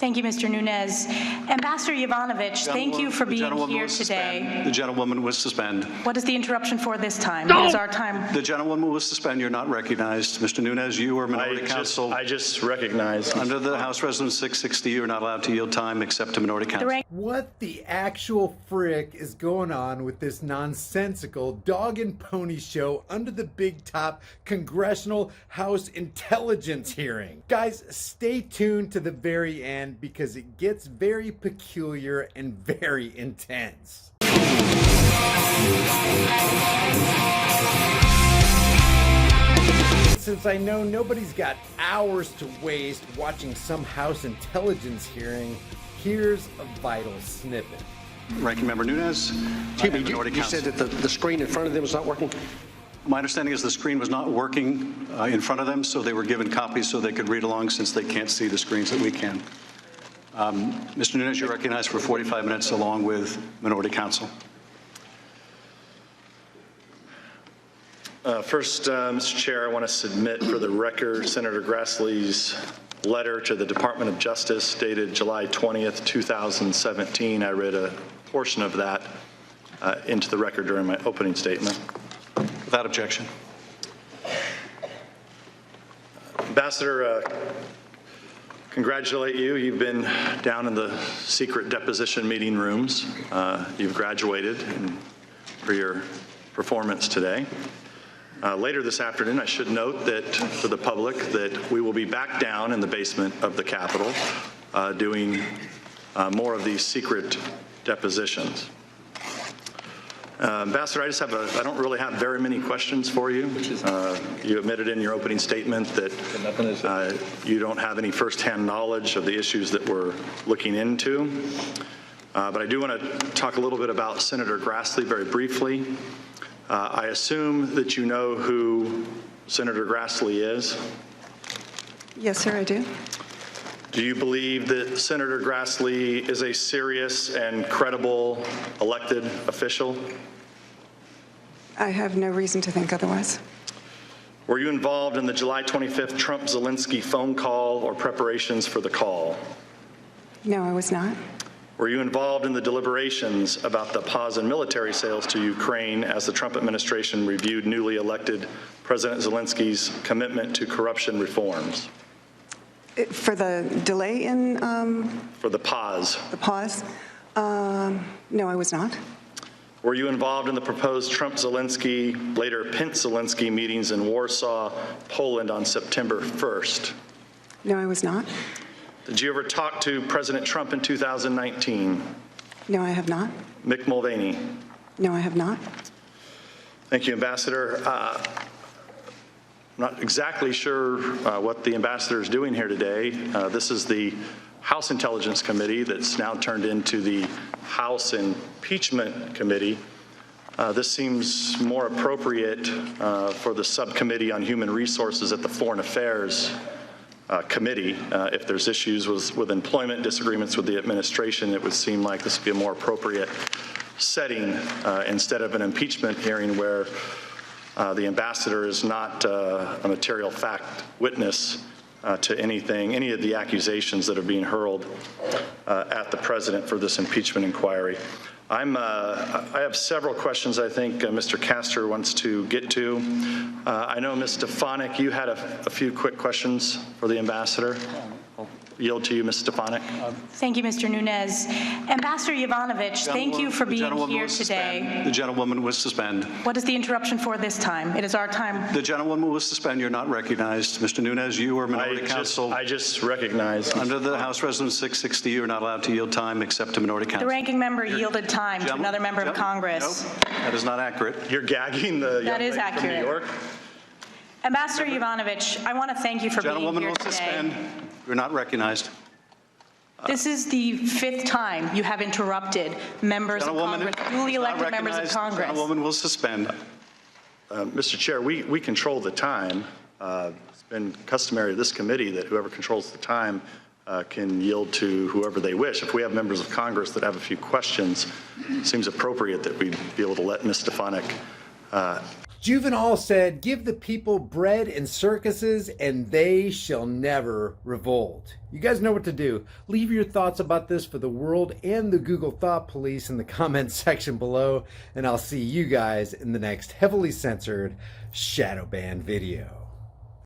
Thank you, Mr. Nunes. Ambassador Yovanovitch, thank you for being here today. The gentlewoman will suspend. What is the interruption for this time? It is our time. The gentlewoman will suspend. You're not recognized. Mr. Nunes, you are minority counsel. I just recognize. Under the House Resolution 660, you're not allowed to yield time except to minority counsel. What the actual frick is going on with this nonsensical dog and pony show under the big top Congressional House Intelligence hearing? Guys, stay tuned to the very end because it gets very peculiar and very intense. Since I know nobody's got hours to waste watching some House Intelligence hearing, here's a vital snippet. Ranking Member Nunes. You said that the screen in front of them is not working? My understanding is the screen was not working in front of them, so they were given copies so they could read along since they can't see the screens that we can. Mr. Nunes, you're recognized for 45 minutes along with minority counsel. First, Mr. Chair, I want to submit for the record Senator Grassley's letter to the Department of Justice dated July 20th, 2017. I read a portion of that into the record during my opening statement. Without objection. Ambassador, congratulate you. You've been down in the secret deposition meeting rooms. You've graduated for your performance today. Later this afternoon, I should note that for the public that we will be back down in the basement of the Capitol doing more of these secret depositions. Ambassador, I don't really have very many questions for you. You admitted in your opening statement that you don't have any firsthand knowledge of the issues that we're looking into. But I do want to talk a little bit about Senator Grassley very briefly. I assume that you know who Senator Grassley is? Yes, sir, I do. Do you believe that Senator Grassley is a serious and credible elected official? I have no reason to think otherwise. Were you involved in the July 25th Trump-Zelensky phone call or preparations for the call? No, I was not. Were you involved in the deliberations about the pause in military sales to Ukraine as the Trump administration reviewed newly elected President Zelensky's commitment to corruption reforms? For the delay in... For the pause. The pause? No, I was not. Were you involved in the proposed Trump-Zelensky, later Pence-Zelensky meetings in Warsaw, Poland on September 1st? No, I was not. Did you ever talk to President Trump in 2019? No, I have not. Mick Mulvaney? No, I have not. Thank you, Ambassador. I'm not exactly sure what the ambassador is doing here today. This is the House Intelligence Committee that's now turned into the House Impeachment Committee. This seems more appropriate for the Subcommittee on Human Resources at the Foreign Affairs Committee. If there's issues with employment disagreements with the administration, it would seem like this would be a more appropriate setting instead of an impeachment hearing where the ambassador is not a material fact witness to any of the accusations that are being hurled at the president for this impeachment inquiry. I have several questions I think Mr. Castor wants to get to. I know Ms. Stefanik, you had a few quick questions for the ambassador. I'll yield to you, Ms. Stefanik. Thank you, Mr. Nunes. Ambassador Yovanovitch, thank you for being here today. The gentlewoman will suspend. What is the interruption for this time? It is our time. The gentlewoman will suspend. You're not recognized. Mr. Nunes, you are minority counsel. I just recognize. Under the House Resolution 660, you're not allowed to yield time except to minority counsel. The ranking member yielded time to another member of Congress. No, that is not accurate. You're gagging the young lady from New York? Ambassador Yovanovitch, I want to thank you for being here today. Gentlewoman will suspend. You're not recognized. This is the 5th time you have interrupted members of Congress, duly elected members of Congress. Gentlewoman will suspend. Mr. Chair, we control the time. It's been customary of this committee that whoever controls the time can yield to whoever they wish. If we have members of Congress that have a few questions, it seems appropriate that we be able to let Ms. Stefanik Juvenal said, "Give the people bread and circuses, and they shall never revolt." You guys know what to do. Leave your thoughts about this for the world and the Google Thought Police in the comments section below, and I'll see you guys in the next heavily censored shadow ban video.